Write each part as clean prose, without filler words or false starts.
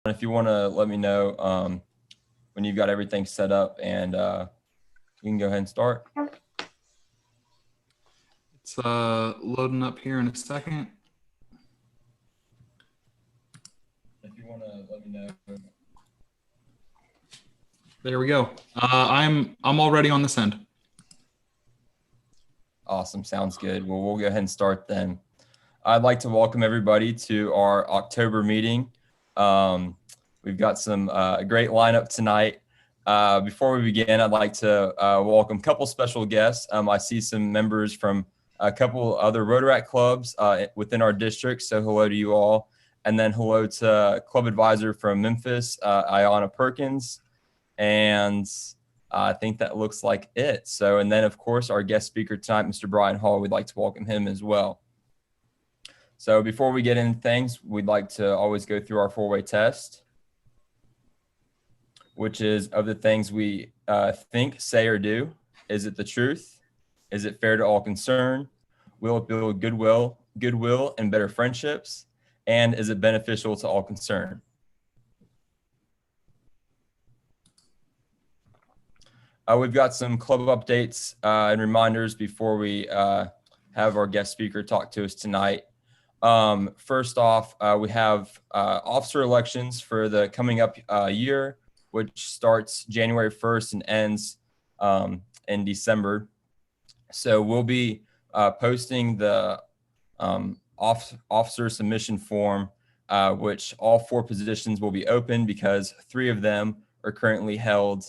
if you want to let me know when you've got everything set up, and you can go ahead and start. It's loading up here in a second. If you want to let me know. There we go. I'm already on this end. Awesome. Sounds good. Well, we'll go ahead and start then. I'd like to welcome everybody to our October meeting. We've got some great lineup tonight. Before we begin, I'd like to welcome a couple special guests. I see some members from a couple other Rotaract clubs within our district, so hello to you all. And then hello to club advisor from Memphis, Ayanna Perkins. And I think that looks like it. So, and then of course, our guest speaker tonight, Mr. Brian Hall, we'd like to welcome him as well. So before we get into things, we'd like to always go through our four-way test, which is of the things we think, say, or do. Is it the truth? Is it fair to all concerned? Will it build goodwill, and better friendships? And is it beneficial to all concerned? We've got some club updates and reminders before we have our guest speaker talk to us tonight. First off, we have officer elections for the coming up year, which starts January 1st and ends in December. So we'll be posting the officer submission form, which all 4 positions will be open because 3 of them are currently held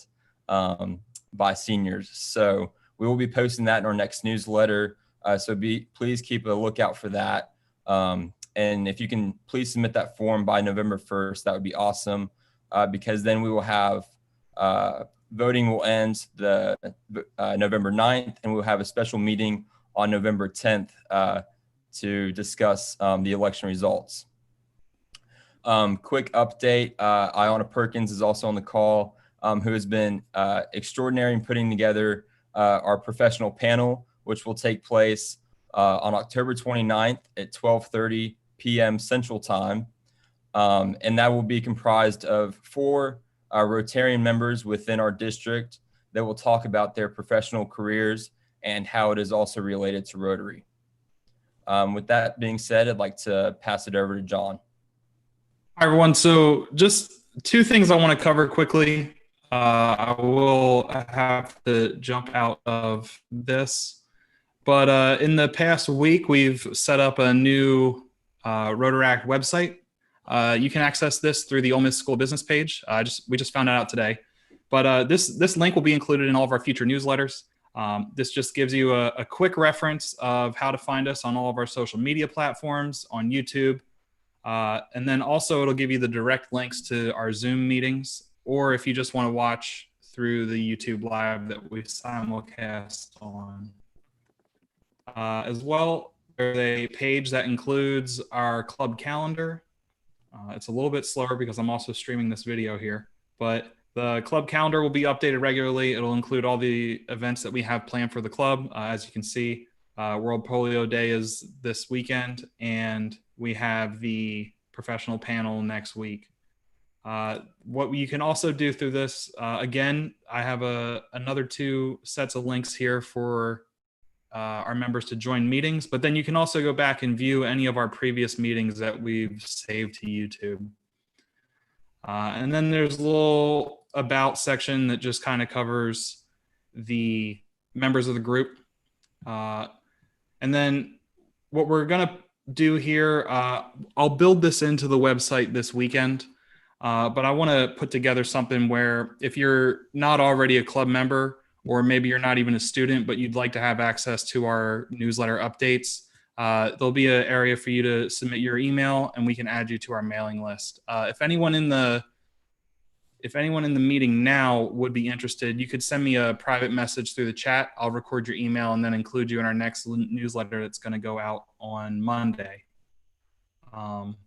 by seniors. So we will be posting that in our next newsletter. So please keep a lookout for that. And if you can please submit that form by November 1st, that would be awesome, because then we will have voting will end the November 9th, and we'll have a special meeting on November 10th to discuss the election results. Quick update, Ayanna Perkins is also on the call, who has been extraordinary in putting together our professional panel, which will take place on October 29th at 12:30 p.m. Central Time. And that will be comprised of 4 Rotarian members within our district that will talk about their professional careers and how it is also related to Rotary. With that being said, I'd like to pass it over to John. Hi, everyone. So just 2 things I want to cover quickly. I will have to jump out of this. But in the past week, we've set up a new Rotaract website. You can access this through the Ole Miss School Business page. We just found that out today. But this link will be included in all of our future newsletters. This just gives you a quick reference of how to find us on all of our social media platforms, on YouTube. And then also it'll give you the direct links to our Zoom meetings, or if you just want to watch through the YouTube Live that we simulcast on. As well, there's a page that includes our club calendar. It's a little bit slower because I'm also streaming this video here, but the club calendar will be updated regularly. It'll include all the events that we have planned for the club. As you can see, World Polio Day is this weekend, and we have the professional panel next week. What you can also do through this, again, I have another 2 sets of links here for our members to join meetings, but then you can also go back and view any of our previous meetings that we've saved to YouTube. And then there's a little about section that just kind of covers the members of the group. And then what we're going to do here, I'll build this into the website this weekend, but I want to put together something where if you're not already a club member, or maybe you're not even a student, but you'd like to have access to our newsletter updates, there'll be an area for you to submit your email, and we can add you to our mailing list. If anyone in the meeting now would be interested, you could send me a private message through the chat. I'll record your email and then include you in our next newsletter that's going to go out on Monday. I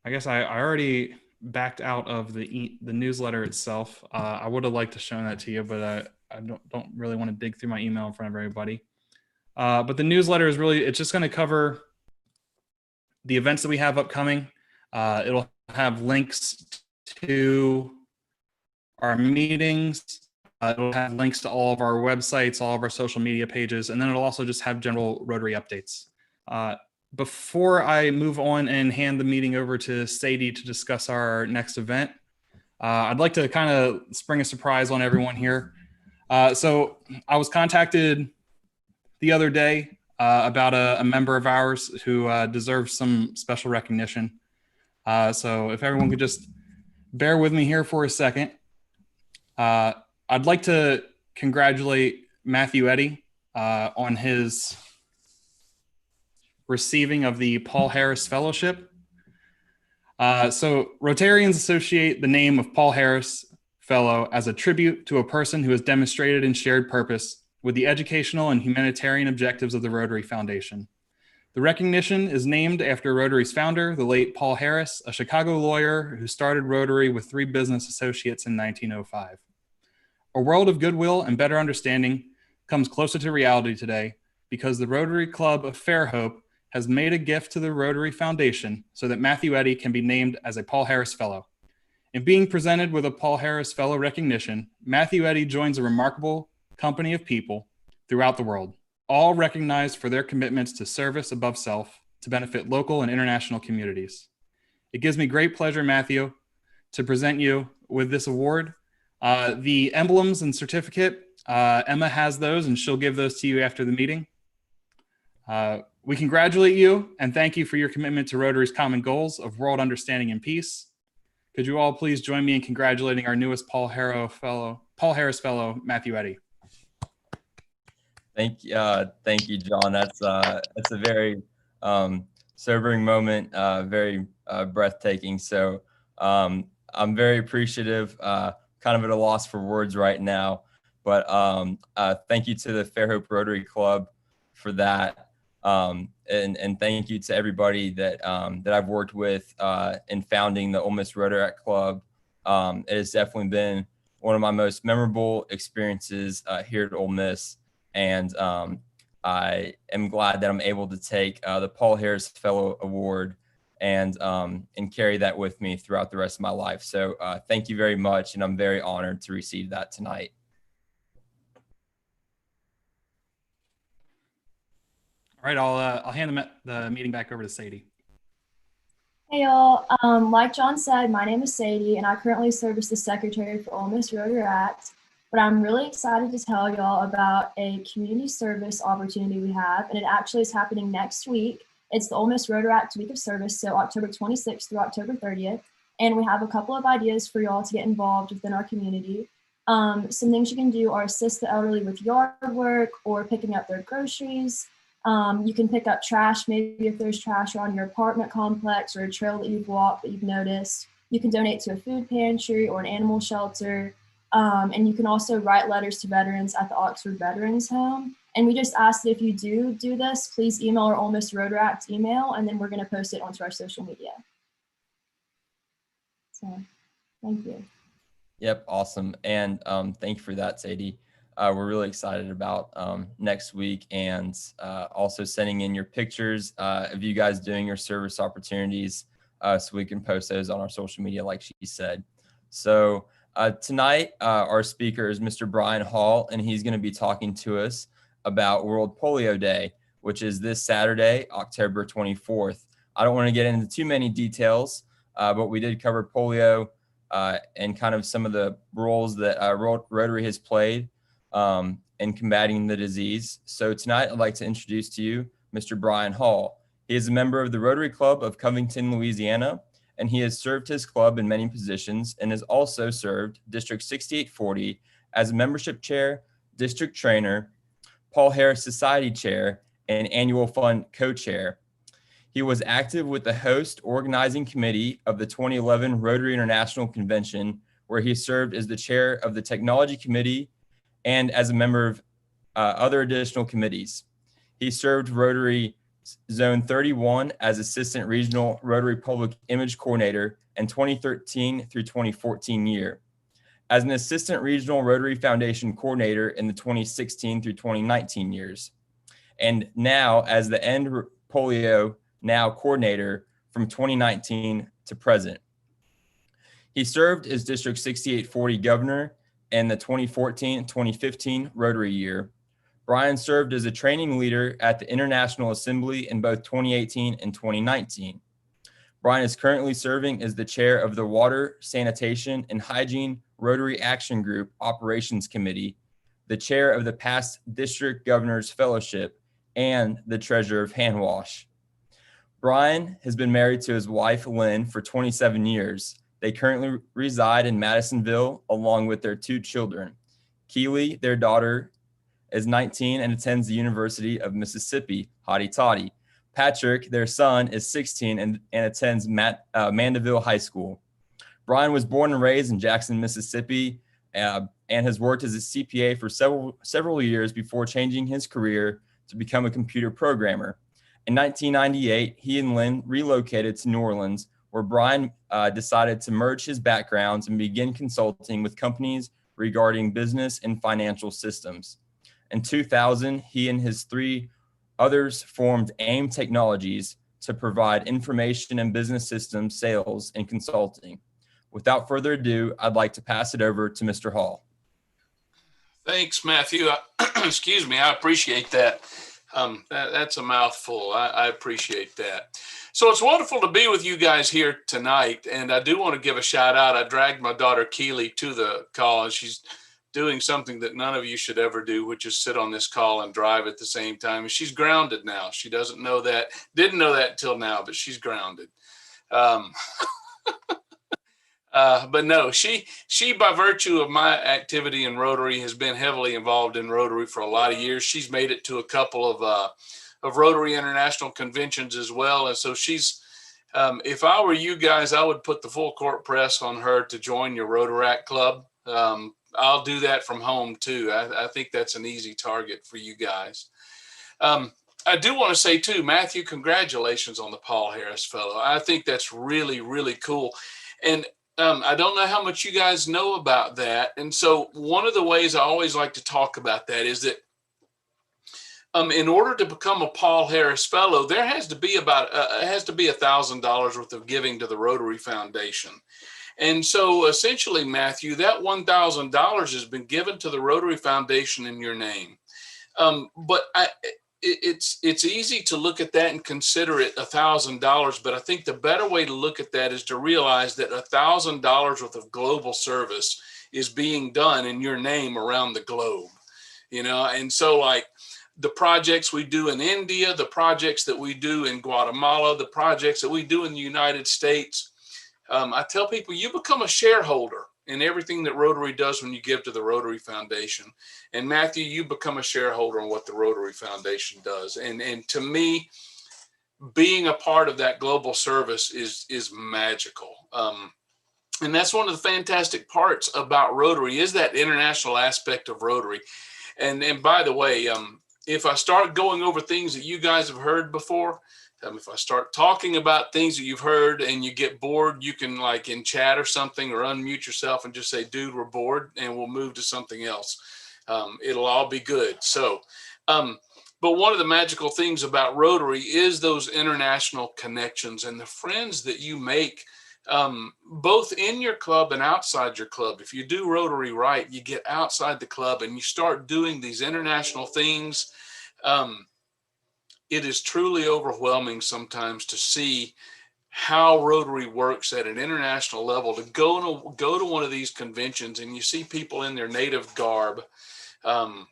guess I already backed out of the newsletter itself. I would have liked to show that to you, but I don't really want to dig through my email in front of everybody. But the newsletter is really, it's just going to cover the events that we have upcoming. It'll have links to our meetings. It'll have links to all of our websites, all of our social media pages, and then it'll also just have general Rotary updates. Before I move on and hand the meeting over to Sadie to discuss our next event, I'd like to kind of spring a surprise on everyone here. So I was contacted the other day about a member of ours who deserves some special recognition. So if everyone could just bear with me here for a second. I'd like to congratulate Matthew Eddy on his receiving of the Paul Harris Fellowship. So Rotarians associate the name of Paul Harris Fellow as a tribute to a person who has demonstrated and shared purpose with the educational and humanitarian objectives of the Rotary Foundation. The recognition is named after Rotary's founder, the late Paul Harris, a Chicago lawyer who started Rotary with 3 business associates in 1905. A world of goodwill and better understanding comes closer to reality today because the Rotary Club of Fairhope has made a gift to the Rotary Foundation so that Matthew Eddy can be named as a Paul Harris Fellow. In being presented with a Paul Harris Fellow recognition, Matthew Eddy joins a remarkable company of people throughout the world, all recognized for their commitments to service above self to benefit local and international communities. It gives me great pleasure, Matthew, to present you with this award. The emblems and certificate, Emma has those and she'll give those to you after the meeting. We congratulate you and thank you for your commitment to Rotary's common goals of world understanding and peace. Could you all please join me in congratulating our newest Paul Harris Fellow, Matthew Eddy. Thank you, John. That's a very sobering moment, very breathtaking. So I'm very appreciative. Kind of at a loss for words right now, but thank you to the Fairhope Rotary Club for that, and thank you to everybody that I've worked with in founding the Ole Miss Rotaract Club. It has definitely been one of my most memorable experiences here at Ole Miss. And I am glad that I'm able to take the Paul Harris Fellow Award and carry that with me throughout the rest of my life. So thank you very much, and I'm very honored to receive that tonight. All right, I'll hand the meeting back over to Sadie. Hey y'all, like John said, my name is Sadie and I currently serve as the secretary for Ole Miss Rotaract. But I'm really excited to tell y'all about a community service opportunity we have, and it actually is happening next week. It's the Ole Miss Rotaract Week of Service, so October 26th through October 30th. And we have a couple of ideas for y'all to get involved within our community. Some things you can do are assist the elderly with yard work or picking up their groceries. You can pick up trash, maybe if there's trash around your apartment complex or a trail that you've walked that you've noticed. You can donate to a food pantry or an animal shelter. And you can also write letters to veterans at the Oxford Veterans Home. And we just ask that if you do this, please email our Ole Miss Rotaract email, and then we're going to post it onto our social media. So, thank you. Yep, awesome. And thank you for that, Sadie. We're really excited about next week, and also sending in your pictures of you guys doing your service opportunities so we can post those on our social media like she said. So tonight, our speaker is Mr. Brian Hall, and he's going to be talking to us about World Polio Day, which is this Saturday, October 24th. I don't want to get into too many details, but we did cover polio and kind of some of the roles that Rotary has played in combating the disease. So tonight, I'd like to introduce to you Mr. Brian Hall. He is a member of the Rotary Club of Covington, Louisiana, and he has served his club in many positions and has also served District 6840 as a membership chair, district trainer, Paul Harris Society chair, and annual fund co-chair. He was active with the host organizing committee of the 2011 Rotary International Convention, where he served as the chair of the technology committee and as a member of other additional committees. He served Rotary Zone 31 as Assistant Regional Rotary Public Image Coordinator in 2013 through 2014 year, as an Assistant Regional Rotary Foundation Coordinator in the 2016 through 2019 years, and now as the End Polio Now Coordinator from 2019 to present. He served as District 6840 governor in the 2014-2015 Rotary year. Brian served as a training leader at the International Assembly in both 2018 and 2019. Brian is currently serving as the chair of the Water, Sanitation, and Hygiene Rotary Action Group Operations Committee, the chair of the past District Governor's Fellowship, and the treasurer of Hand Wash. Brian has been married to his wife, Lynn, for 27 years. They currently reside in Madisonville along with their 2 children. Keely, their daughter, is 19 and attends the University of Mississippi, Hotty Toddy. Patrick, their son, is 16 and attends Mandeville High School. Brian was born and raised in Jackson, Mississippi, and has worked as a CPA for several years before changing his career to become a computer programmer. In 1998, he and Lynn relocated to New Orleans, where Brian decided to merge his backgrounds and begin consulting with companies regarding business and financial systems. In 2000, he and his 3 others formed AIM Technologies to provide information and business systems sales and consulting. Without further ado, I'd like to pass it over to Mr. Hall. Thanks, Matthew. Excuse me. I appreciate that. That's a mouthful. I appreciate that. So it's wonderful to be with you guys here tonight. And I do want to give a shout out. I dragged my daughter Keely to the call, and she's doing something that none of you should ever do, which is sit on this call and drive at the same time. And she's grounded now. She doesn't know that, didn't know that until now, but she's grounded. But no, she by virtue of my activity in Rotary has been heavily involved in Rotary for a lot of years. She's made it to a couple of Rotary International conventions as well. And so she's, if I were you guys, I would put the full court press on her to join your Rotaract Club. I'll do that from home too. I think that's an easy target for you guys. I do want to say too, Matthew, congratulations on the Paul Harris Fellow. I think that's really, really cool. And I don't know how much you guys know about that. And so one of the ways I always like to talk about that is that in order to become a Paul Harris Fellow, there has to be about $1,000 worth of giving to the Rotary Foundation. And so essentially, Matthew, that $1,000 has been given to the Rotary Foundation in your name. But it's easy to look at that and consider it $1,000. But I think the better way to look at that is to realize that $1,000 worth of global service is being done in your name around the globe, you know? And so like the projects we do in India, the projects that we do in Guatemala, the projects that we do in the United States, I tell people you become a shareholder in everything that Rotary does when you give to the Rotary Foundation. And Matthew, you become a shareholder in what the Rotary Foundation does. And to me, being a part of that global service is magical. And that's one of the fantastic parts about Rotary is that international aspect of Rotary. And by the way, if I start going over things that you guys have heard before, if I start talking about things that you've heard and you get bored, you can like in chat or something or unmute yourself and just say, dude, we're bored, and we'll move to something else. It'll all be good. So, but one of the magical things about Rotary is those international connections and the friends that you make, both in your club and outside your club. If you do Rotary right, you get outside the club and you start doing these international things. It is truly overwhelming sometimes to see how Rotary works at an international level, to go to one of these conventions and you see people in their native garb, and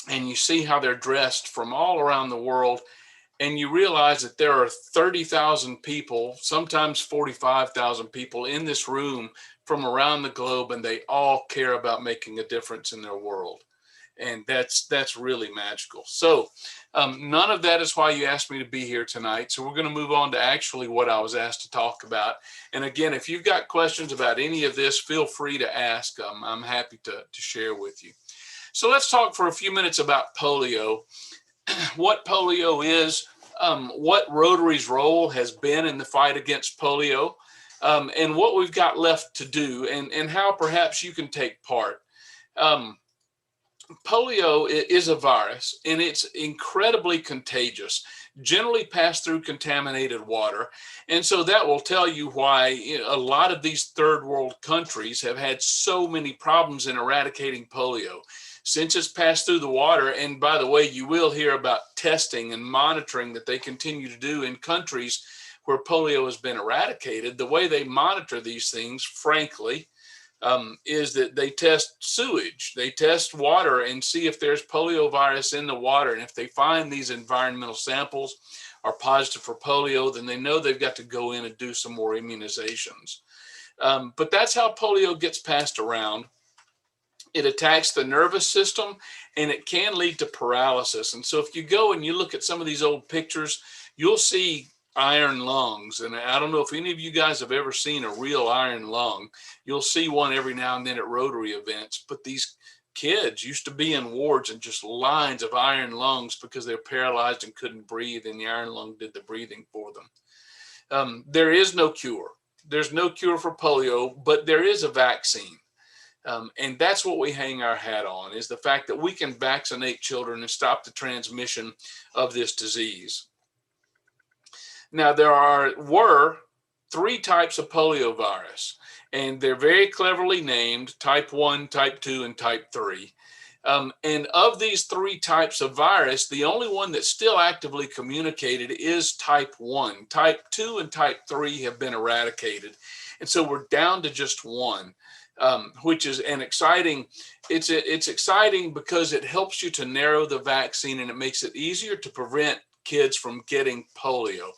you see how they're dressed from all around the world, and you realize that there are 30,000 people, sometimes 45,000 people in this room from around the globe, and they all care about making a difference in their world. And that's really magical. So none of that is why you asked me to be here tonight. So we're going to move on to actually what I was asked to talk about. And again, if you've got questions about any of this, feel free to ask. I'm happy to share with you. So let's talk for a few minutes about polio, what polio is, what Rotary's role has been in the fight against polio, and what we've got left to do, and how perhaps you can take part. polio is a virus, and it's incredibly contagious, generally passed through contaminated water. And so that will tell you why a lot of these third world countries have had so many problems in eradicating polio. Since it's passed through the water, and by the way, you will hear about testing and monitoring that they continue to do in countries where polio has been eradicated. The way they monitor these things, frankly, is that they test sewage, they test water and see if there's poliovirus in the water. And if they find these environmental samples are positive for polio, then they know they've got to go in and do some more immunizations. But that's how polio gets passed around. It attacks the nervous system, and it can lead to paralysis. And so if you go and you look at some of these old pictures, you'll see iron lungs. And I don't know if any of you guys have ever seen a real iron lung. You'll see one every now and then at Rotary events, but these kids used to be in wards and just lines of iron lungs because they're paralyzed and couldn't breathe, and the iron lung did the breathing for them. There is no cure. There's no cure for polio, but there is a vaccine. And that's what we hang our hat on, is the fact that we can vaccinate children and stop the transmission of this disease. Now, there were 3 types of poliovirus, and they're very cleverly named: type 1, type 2, and type 3. And of these 3 types of virus, the only one that's still actively communicated is type 1. Type 2 and type 3 have been eradicated. And so we're down to just one, which is an exciting, it's exciting because it helps you to narrow the vaccine, and it makes it easier to prevent kids from getting polio.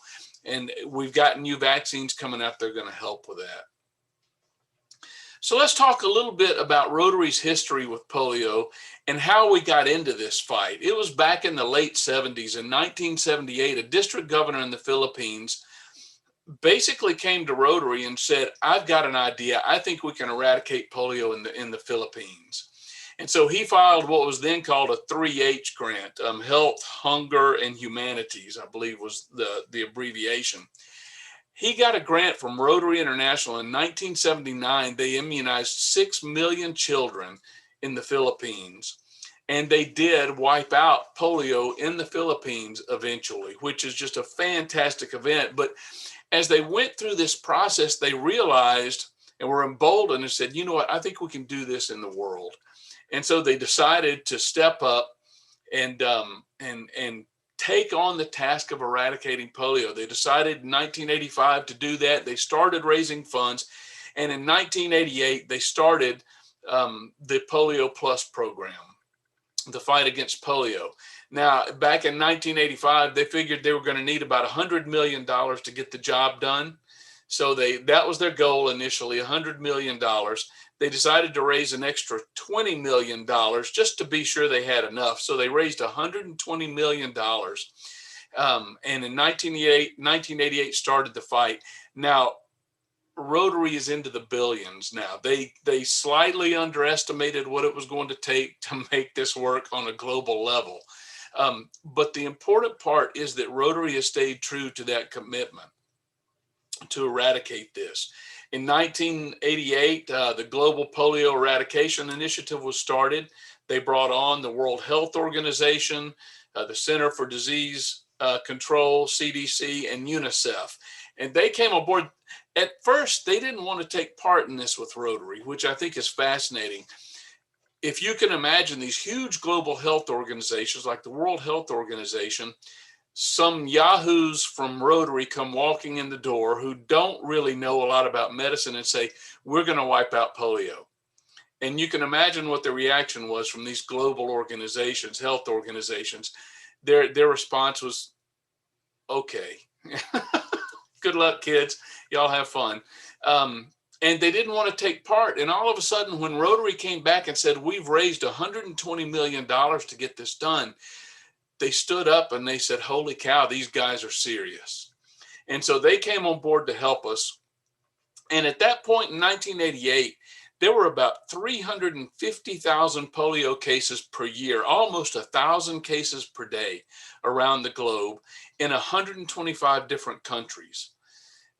And we've got new vaccines coming out that are going to help with that. So let's talk a little bit about Rotary's history with polio and how we got into this fight. It was back in the late 70s. In 1978, a district governor in the Philippines basically came to Rotary and said, I've got an idea. I think we can eradicate polio in the Philippines. And so he filed what was then called a 3H grant, Health, Hunger, and Humanities, I believe was the abbreviation. He got a grant from Rotary International in 1979. They immunized 6 million children in the Philippines. And they did wipe out polio in the Philippines eventually, which is just a fantastic event. But as they went through this process, they realized and were emboldened and said, you know what, I think we can do this in the world. And so they decided to step up and take on the task of eradicating polio. They decided in 1985 to do that. They started raising funds. And in 1988, they started the Polio Plus program, the fight against polio. Now, back in 1985, they figured they were going to need about $100 million to get the job done. So that was their goal initially, $100 million. They decided to raise an extra $20 million just to be sure they had enough. So they raised $120 million. And in 1988 started the fight. Now, Rotary is into the billions now. They slightly underestimated what it was going to take to make this work on a global level. But the important part is that Rotary has stayed true to that commitment to eradicate this. In 1988, the Global Polio Eradication Initiative was started. They brought on the World Health Organization, the Center for Disease Control, CDC, and UNICEF. And they came on board. At first, they didn't want to take part in this with Rotary, which I think is fascinating. If you can imagine these huge global health organizations like the World Health Organization, some yahoos from Rotary come walking in the door who don't really know a lot about medicine and say, we're going to wipe out polio. And you can imagine what the reaction was from these global organizations, health organizations. Their response was, okay, good luck, kids. Y'all have fun. And they didn't want to take part. And all of a sudden, when Rotary came back and said, we've raised $120 million to get this done, they stood up and they said, holy cow, these guys are serious. And so they came on board to help us. And at that point in 1988, there were about 350,000 polio cases per year, almost 1,000 cases per day around the globe in 125 different countries.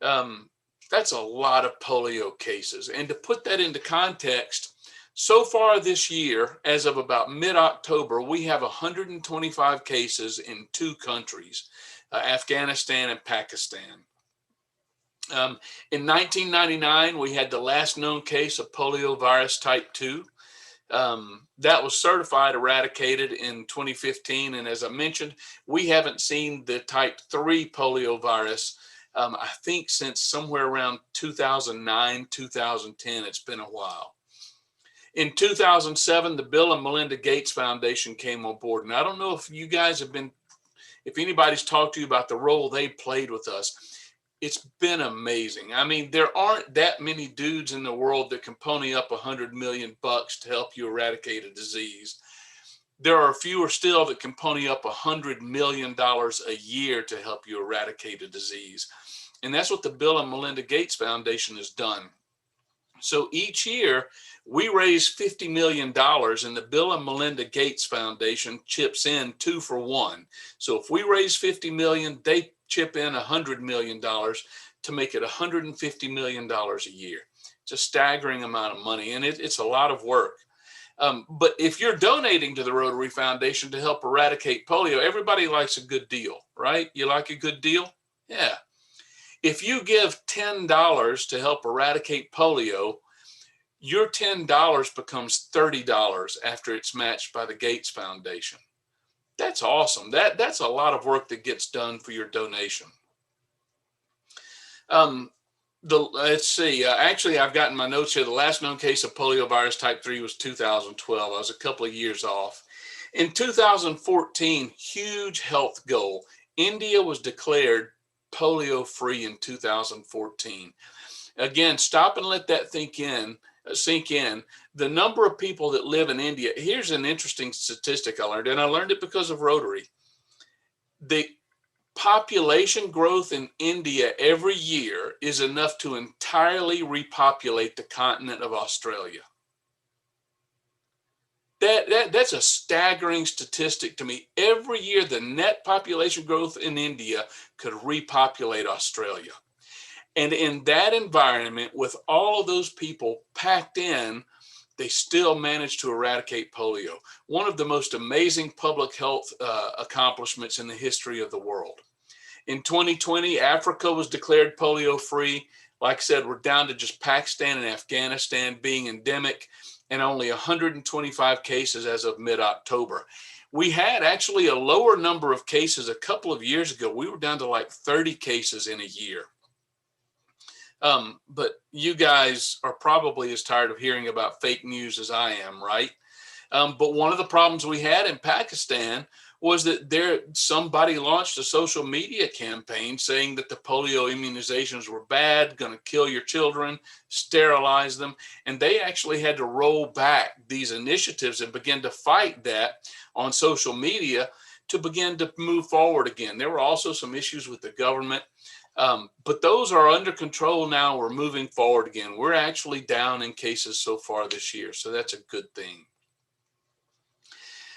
That's a lot of polio cases. And to put that into context, So far this year, as of about mid-October, we have 125 cases in 2 countries, Afghanistan and Pakistan. In 1999, we had the last known case of poliovirus type 2. That was certified eradicated in 2015. And as I mentioned, we haven't seen the type 3 poliovirus, I think, since somewhere around 2009, 2010. It's been a while. In 2007, the Bill and Melinda Gates Foundation came on board. And I don't know if you guys have been, if anybody's talked to you about the role they played with us. It's been amazing. I mean, there aren't that many dudes in the world that can pony up $100 million to help you eradicate a disease. There are fewer still that can pony up $100 million a year to help you eradicate a disease. And that's what the Bill and Melinda Gates Foundation has done. So each year we raise $50 million, and the Bill and Melinda Gates Foundation chips in 2 for 1. So if we raise $50 million, they chip in $100 million to make it $150 million a year. It's a staggering amount of money, and it's a lot of work. But if you're donating to the Rotary Foundation to help eradicate polio, everybody likes a good deal, right? You like a good deal? Yeah. If you give $10 to help eradicate polio, your $10 becomes $30 after it's matched by the Gates Foundation. That's awesome. That's a lot of work that gets done for your donation. Let's see. Actually, I've gotten my notes here. The last known case of poliovirus type 3 was 2012. I was a couple of years off. In 2014, huge health goal. India was declared polio free in 2014. Again, stop and let that sink in. The number of people that live in India. Here's an interesting statistic I learned, and I learned it because of Rotary. The population growth in India every year is enough to entirely repopulate the continent of Australia. That's a staggering statistic to me. Every year, the net population growth in India could repopulate Australia. And in that environment, with all of those people packed in, they still managed to eradicate polio. One of the most amazing public health accomplishments in the history of the world. In 2020, Africa was declared polio free. Like I said, we're down to just Pakistan and Afghanistan being endemic, and only 125 cases as of mid-October. We had actually a lower number of cases a couple of years ago. We were down to like 30 cases in a year. But you guys are probably as tired of hearing about fake news as I am, right? But one of the problems we had in Pakistan was that somebody launched a social media campaign saying that the polio immunizations were bad, going to kill your children, sterilize them. And they actually had to roll back these initiatives and begin to fight that on social media to begin to move forward again. There were also some issues with the government. But those are under control now. We're moving forward again. We're actually down in cases so far this year. So that's a good thing.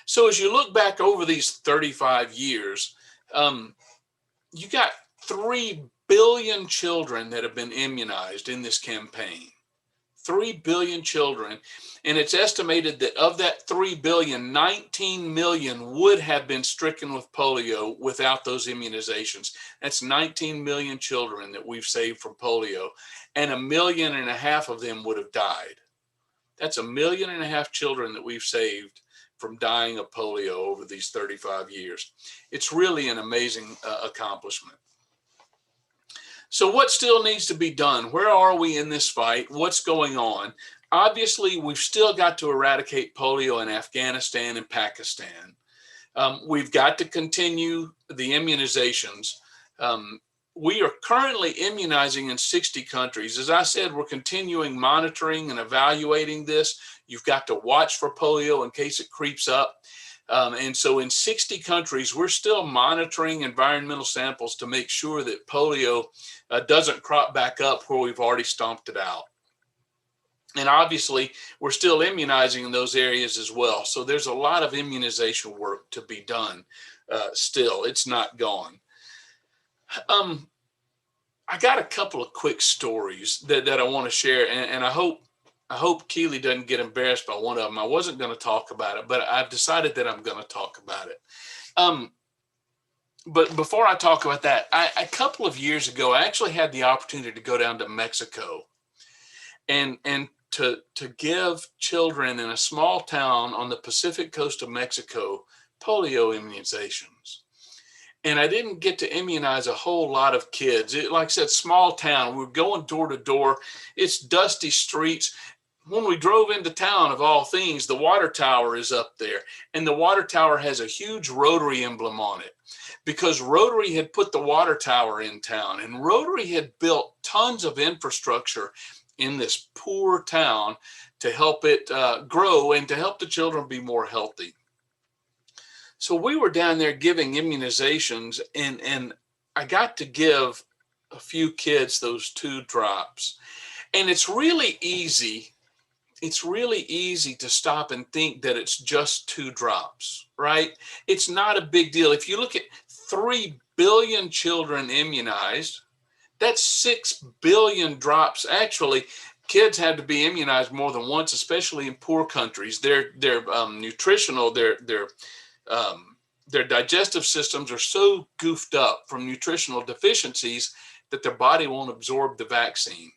So as you look back over these 35 years, you got 3 billion children that have been immunized in this campaign. 3 billion children. And it's estimated that of that 3 billion, 19 million would have been stricken with polio without those immunizations. That's 19 million children that we've saved from polio, and 1.5 million of them would have died. That's 1.5 million children that we've saved from dying of polio over these 35 years. It's really an amazing accomplishment. So what still needs to be done? Where are we in this fight? What's going on? Obviously, we've still got to eradicate polio in Afghanistan and Pakistan. We've got to continue the immunizations. We are currently immunizing in 60 countries. As I said, we're continuing monitoring and evaluating this. You've got to watch for polio in case it creeps up. And so in 60 countries, we're still monitoring environmental samples to make sure that polio doesn't crop back up where we've already stomped it out. And obviously, we're still immunizing in those areas as well. So there's a lot of immunization work to be done still. It's not gone. I got a couple of quick stories that I want to share, and I hope I hope Keely doesn't get embarrassed by one of them. I wasn't going to talk about it, but I've decided that I'm going to talk about it. But before I talk about that, a couple of years ago, I actually had the opportunity to go down to Mexico and to give children in a small town on the Pacific coast of Mexico polio immunizations. And I didn't get to immunize a whole lot of kids. Like I said, small town. We're going door to door. It's dusty streets. When we drove into town, of all things, the water tower is up there. And the water tower has a huge Rotary emblem on it because Rotary had put the water tower in town. And Rotary had built tons of infrastructure in this poor town to help it grow and to help the children be more healthy. So we were down there giving immunizations, and I got to give a few kids those 2 drops. And it's really easy. It's really easy to stop and think that it's just 2 drops, right? It's not a big deal. If you look at 3 billion children immunized, that's 6 billion drops. Actually, kids had to be immunized more than once, especially in poor countries. Their nutritional, their digestive systems are so goofed up from nutritional deficiencies that their body won't absorb the vaccine.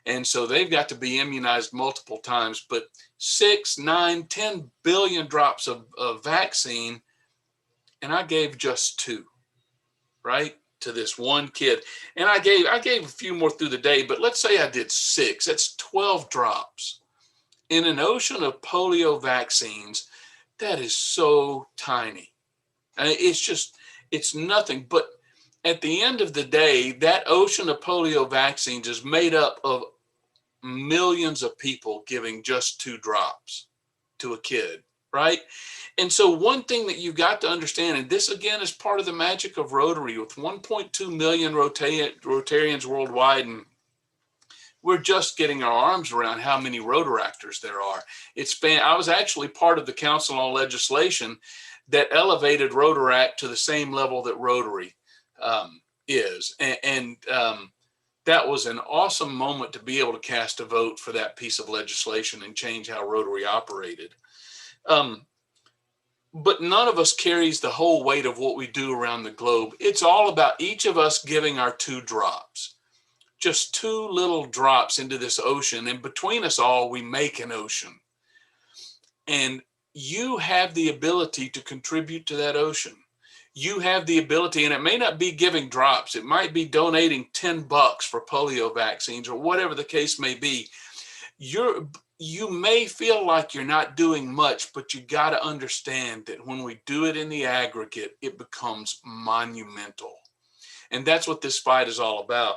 And so they've got to be immunized multiple times, but 6, 9, 10 billion drops of vaccine. And I gave just 2, right, to this one kid. And I gave a few more through the day, but let's say I did 6, that's 12 drops in an ocean of polio vaccines. That is so tiny. It's nothing. But at the end of the day, that ocean of polio vaccines is made up of millions of people giving just 2 drops to a kid, right? And so one thing that you've got to understand, and this again is part of the magic of Rotary, with 1.2 million Rotarians worldwide, and we're just getting our arms around how many Rotaractors there are. I was actually part of the Council on Legislation that elevated Rotaract to the same level that Rotary is. And that was an awesome moment to be able to cast a vote for that piece of legislation and change how Rotary operated. But none of us carries the whole weight of what we do around the globe. It's all about each of us giving our 2 drops, just 2 little drops into this ocean. And between us all, we make an ocean. And you have the ability to contribute to that ocean. You have the ability, and it may not be giving drops. It might be donating $10 for polio vaccines or whatever the case may be. You may feel like you're not doing much, but you got to understand that when we do it in the aggregate, it becomes monumental. And that's what this fight is all about.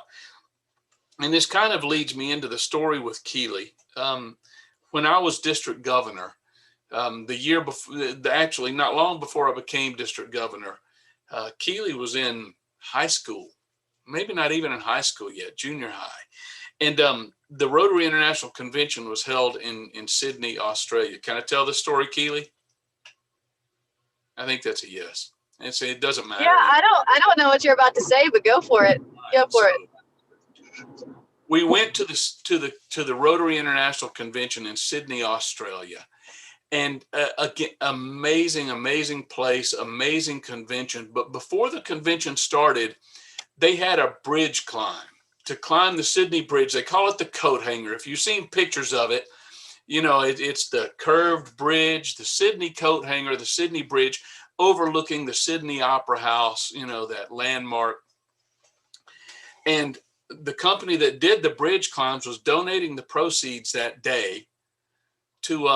And this kind of leads me into the story with Keely. When I was district governor, the year before, actually not long before I became district governor, Keely was in high school, maybe not even in high school yet, junior high. And the Rotary International Convention was held in Sydney, Australia. Can I tell this story, Keely? I think that's a yes. And so it doesn't matter. Yeah, I don't know what you're about to say, but go for it. Go for it. We went to the Rotary International Convention in Sydney, Australia. And again, amazing place, amazing convention. But before the convention started, they had a bridge climb. To climb the Sydney Bridge, they call it the coat hanger. If you've seen pictures of it, you know, it's the curved bridge, the Sydney coat hanger, the Sydney Bridge overlooking the Sydney Opera House, you know, that landmark. And the company that did the bridge climbs was donating the proceeds that day to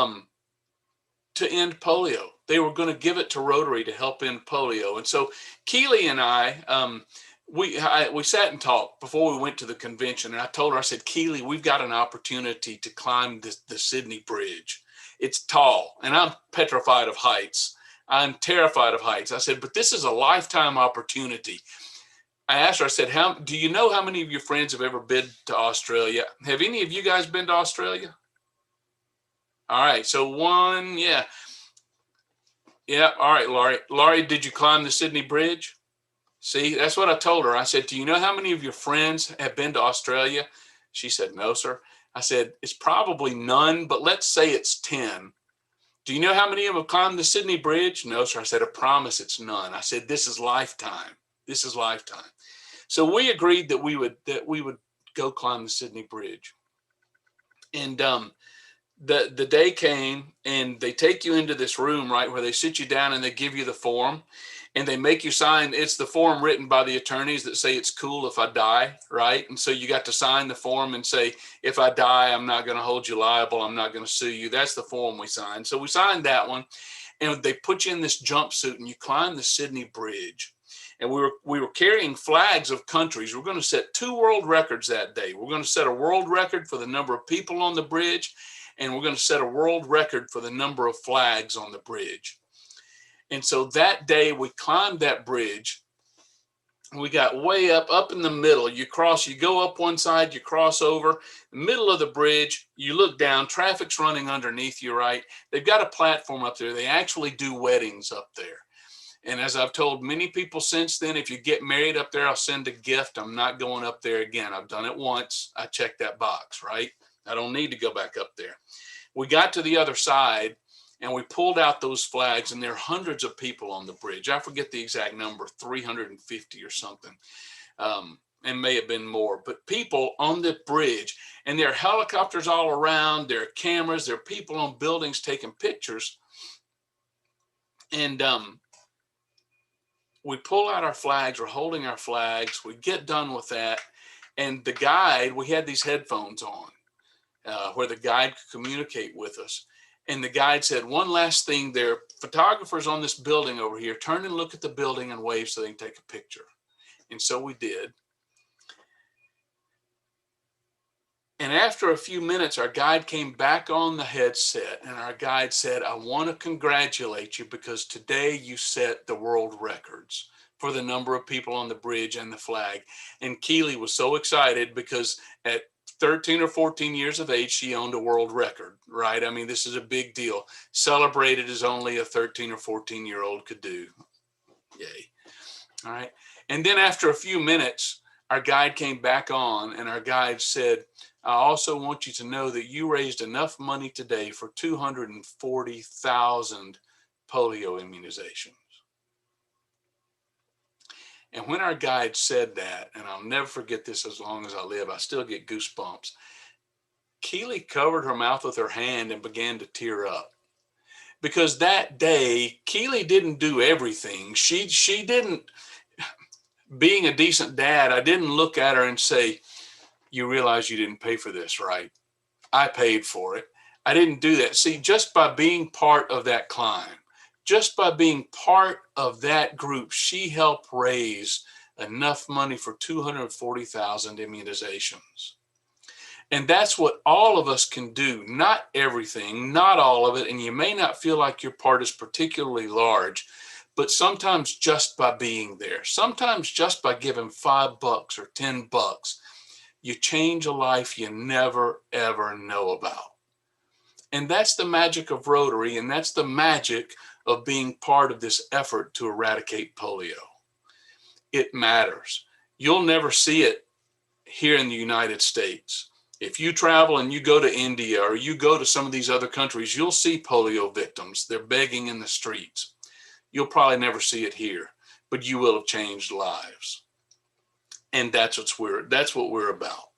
end polio. They were going to give it to Rotary to help end polio. And so Keely and I, we sat and talked before we went to the convention, and I told her, I said, Keely, we've got an opportunity to climb the Sydney Bridge. It's tall, and I'm petrified of heights. I'm terrified of heights. I said, but this is a lifetime opportunity. I asked her, I said, do you know how many of your friends have ever been to Australia? Have any of you guys been to Australia? All right, so one, yeah. Yeah, all right, Laurie. Laurie, did you climb the Sydney Bridge? See, that's what I told her. I said, do you know how many of your friends have been to Australia? She said, no, sir. I said, it's probably none, but let's say it's 10. Do you know how many of them have climbed the Sydney Bridge? No, sir. I said, I promise it's none. I said, this is lifetime. This is lifetime. So we agreed that we would go climb the Sydney Bridge. And the day came, and they take you into this room, right, where they sit you down and they give you the form, and they make you sign. It's the form written by the attorneys that say it's cool if I die, right? And so you got to sign the form and say, if I die, I'm not going to hold you liable. I'm not going to sue you. That's the form we signed. So we signed that one, and they put you in this jumpsuit, and you climb the Sydney Bridge. And we were carrying flags of countries. We're going to set 2 world records that day. We're going to set a world record for the number of people on the bridge, and we're going to set a world record for the number of flags on the bridge. And so that day we climbed that bridge. We got way up in the middle. You go up one side, you cross over the middle of the bridge, you look down, traffic's running underneath you, right? They've got a platform up there. They actually do weddings up there. And as I've told many people since then, if you get married up there, I'll send a gift. I'm not going up there again. I've done it once. I checked that box, right? I don't need to go back up there. We got to the other side, and we pulled out those flags, and there are hundreds of people on the bridge. I forget the exact number, 350 or something, and may have been more, but people on the bridge, and there are helicopters all around, there are cameras, there are people on buildings taking pictures. And we pull out our flags, we're holding our flags, we get done with that, and the guide, we had these headphones on where the guide could communicate with us. And the guide said, one last thing, there are photographers on this building over here. Turn and look at the building and wave so they can take a picture. And so we did. And after a few minutes, our guide came back on the headset, and our guide said, I want to congratulate you because today you set the world records for the number of people on the bridge and the flag. And Keely was so excited because at 13 or 14 years of age, she owned a world record, right? I mean, this is a big deal. Celebrated as only a 13 or 14-year-old could do. Yay. All right. And then after a few minutes, our guide came back on, and our guide said, I also want you to know that you raised enough money today for 240,000 polio immunizations. And when our guide said that, and I'll never forget this as long as I live, I still get goosebumps. Keely covered her mouth with her hand and began to tear up. Because that day, Keely didn't do everything. She didn't, being a decent dad, I didn't look at her and say, you realize you didn't pay for this, right? I paid for it. I didn't do that. See, just by being part of that climb, just by being part of that group, she helped raise enough money for 240,000 immunizations. And that's what all of us can do. Not everything, not all of it. And you may not feel like your part is particularly large, but sometimes just by being there, sometimes just by giving $5 or $10, you change a life you never, ever know about. And that's the magic of Rotary, and that's the magic of being part of this effort to eradicate polio. It matters. You'll never see it here in the United States. If you travel and you go to India or you go to some of these other countries, you'll see polio victims. They're begging in the streets. You'll probably never see it here, but you will have changed lives. And that's what we're about.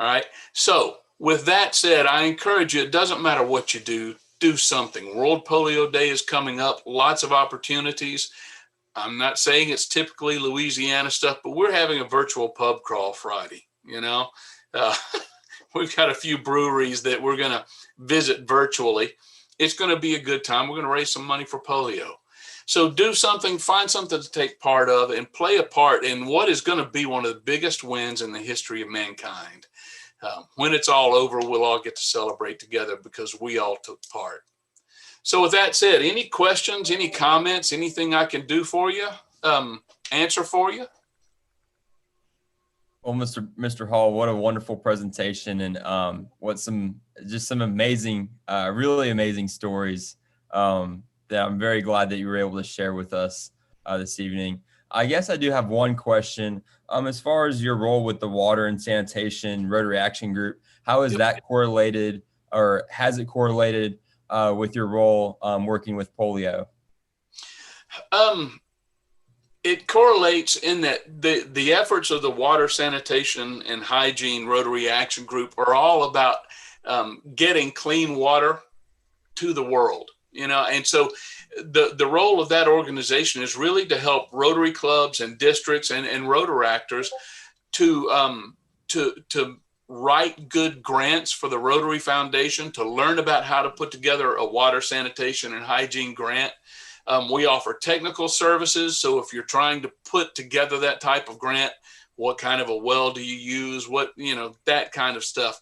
All right. So with that said, I encourage you, it doesn't matter what you do something. World Polio Day is coming up, lots of opportunities. I'm not saying it's typically Louisiana stuff, but we're having a virtual pub crawl Friday. You know, we've got a few breweries that we're going to visit virtually. It's going to be a good time. We're going to raise some money for polio. So do something, find something to take part of and play a part in what is going to be one of the biggest wins in the history of mankind. When it's all over, we'll all get to celebrate together because we all took part. So with that said, any questions, any comments, anything I can do for you, answer for you? Well, Mr. Hall, what a wonderful presentation, and some amazing, really amazing stories that I'm very glad that you were able to share with us this evening. I guess I do have one question. As far as your role with the Water and Sanitation Rotary Action Group, how is that correlated, or has it correlated with your role working with polio? It correlates in that the efforts of the Water, Sanitation, and Hygiene Rotary Action Group are all about getting clean water to the world, and so the role of that organization is really to help Rotary clubs and districts and Rotaractors to write good grants for the Rotary Foundation, to learn about how to put together a water, sanitation, and hygiene grant. We offer technical services. So if you're trying to put together that type of grant, what kind of a well do you use? That kind of stuff.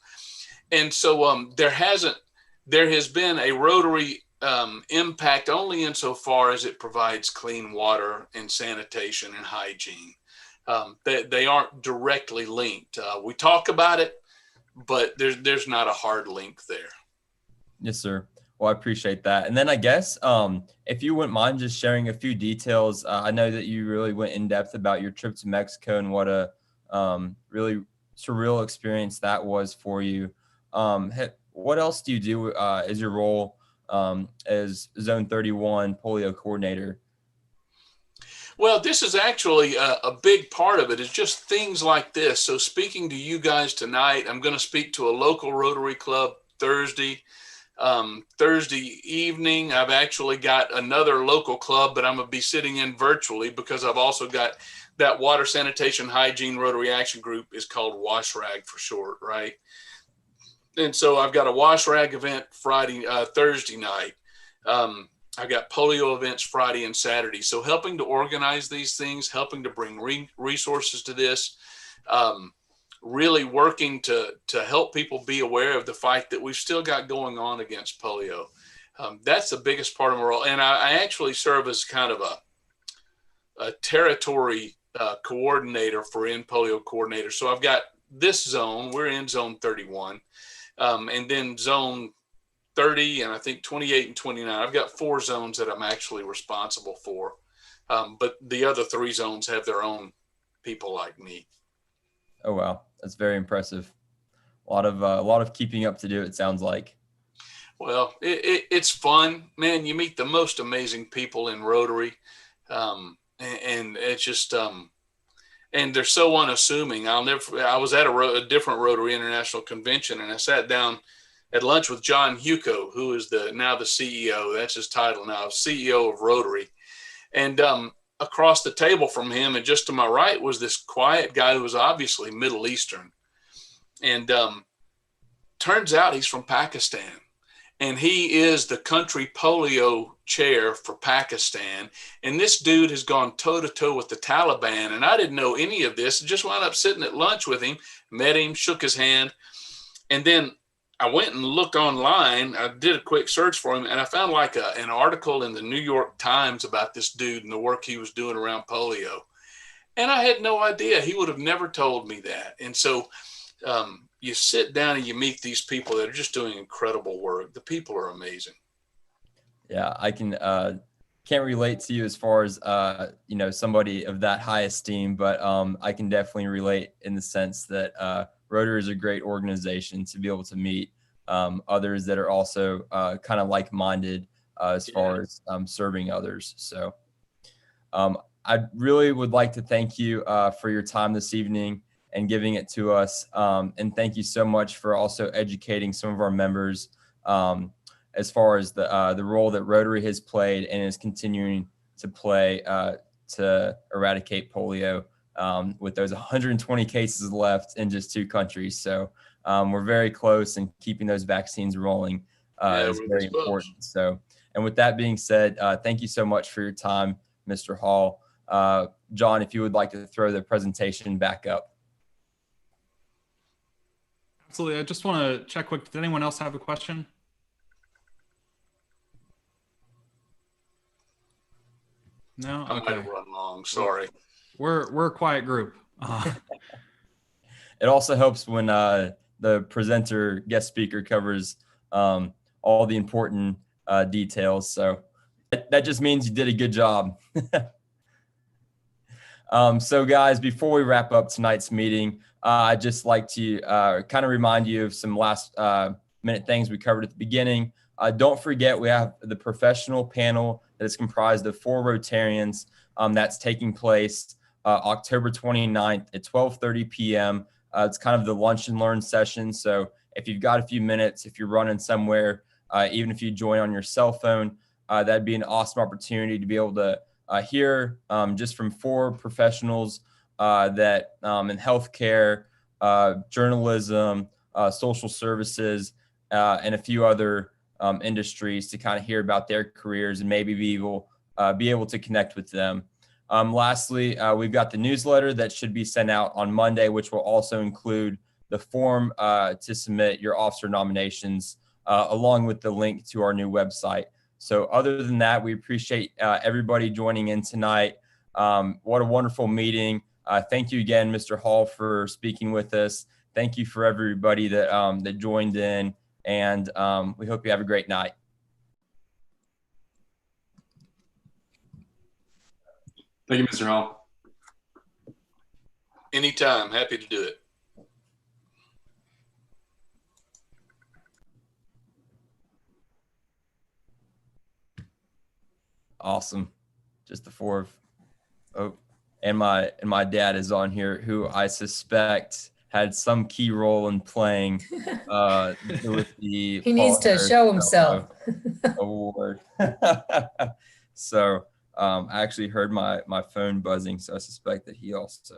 And so there has been a Rotary impact only insofar as it provides clean water and sanitation and hygiene. They aren't directly linked. We talk about it, but there's not a hard link there. Yes, sir. Well, I appreciate that. And then I guess if you wouldn't mind just sharing a few details. I know that you really went in depth about your trip to Mexico and what a really surreal experience that was for you. What else do you do as your role as Zone 31 polio coordinator? Well, this is actually a big part of it, is just things like this. So speaking to you guys tonight, I'm going to speak to a local Rotary club Thursday evening. I've actually got another local club, but I'm going to be sitting in virtually because I've also got that Water, Sanitation, Hygiene Rotary Action Group is called WashRag for short, right? And so I've got a WashRag event Thursday night. I got polio events Friday and Saturday. So helping to organize these things, helping to bring resources to this, really working to help people be aware of the fight that we've still got going on against polio. That's the biggest part of my role. And I actually serve as kind of a territory coordinator for In Polio Coordinator. So I've got this zone, we're in Zone 31, and then Zone 30 and I think 28 and 29. I've got 4 zones that I'm actually responsible for. But the other 3 zones have their own people like me. Oh, wow. That's very impressive. A lot of keeping up to do, it sounds like. Well, it's fun, man. You meet the most amazing people in Rotary. And it's just, and they're so unassuming. I was at a different Rotary International Convention, and I sat down at lunch with John Huco, who is now the CEO. That's his title now, CEO of Rotary. And across the table from him and just to my right was this quiet guy who was obviously Middle Eastern. And turns out he's from Pakistan. And he is the country polio chair for Pakistan. And this dude has gone toe-to-toe with the Taliban. And I didn't know any of this. Just wound up sitting at lunch with him, met him, shook his hand. And then I went and looked online. I did a quick search for him, and I found like an article in the New York Times about this dude and the work he was doing around polio. And I had no idea. He would have never told me that. And so you sit down and you meet these people that are just doing incredible work. The people are amazing. Yeah, I can't relate to you as far as somebody of that high esteem, but I can definitely relate in the sense that Rotary is a great organization to be able to meet others that are also kind of like-minded as far as serving others. So I really would like to thank you for your time this evening and giving it to us. And thank you so much for also educating some of our members as far as the role that Rotary has played and is continuing to play to eradicate polio. With those 120 cases left in just 2 countries. So we're very close, and keeping those vaccines rolling is very important. So, and with that being said, thank you so much for your time, Mr. Hall. John, if you would like to throw the presentation back up. Absolutely. I just want to check quick. Did anyone else have a question? No? I might have run long. Sorry. We're a quiet group. It also helps when the presenter guest speaker covers all the important details. So that just means you did a good job. So guys, before we wrap up tonight's meeting, I'd just like to kind of remind you of some last minute things we covered at the beginning. Don't forget, we have the professional panel that is comprised of 4 Rotarians that's taking place October 29th at 12:30 p.m. It's kind of the lunch and learn session. So if you've got a few minutes, if you're running somewhere, even if you join on your cell phone, that'd be an awesome opportunity to be able to hear just from 4 professionals that in healthcare, journalism, social services, and a few other industries to kind of hear about their careers and maybe be able to connect with them. Lastly, we've got the newsletter that should be sent out on Monday, which will also include the form to submit your officer nominations, along with the link to our new website. So other than that, we appreciate everybody joining in tonight. What a wonderful meeting. Thank you again, Mr. Hall, for speaking with us. Thank you for everybody that joined in, and we hope you have a great night. Thank you, Mr. Hall. Anytime, happy to do it. Awesome. Just the 4 of, oh, and my dad is on here, who I suspect had some key role in playing with the He needs to show himself. award. So I actually heard my phone buzzing, so I suspect that he also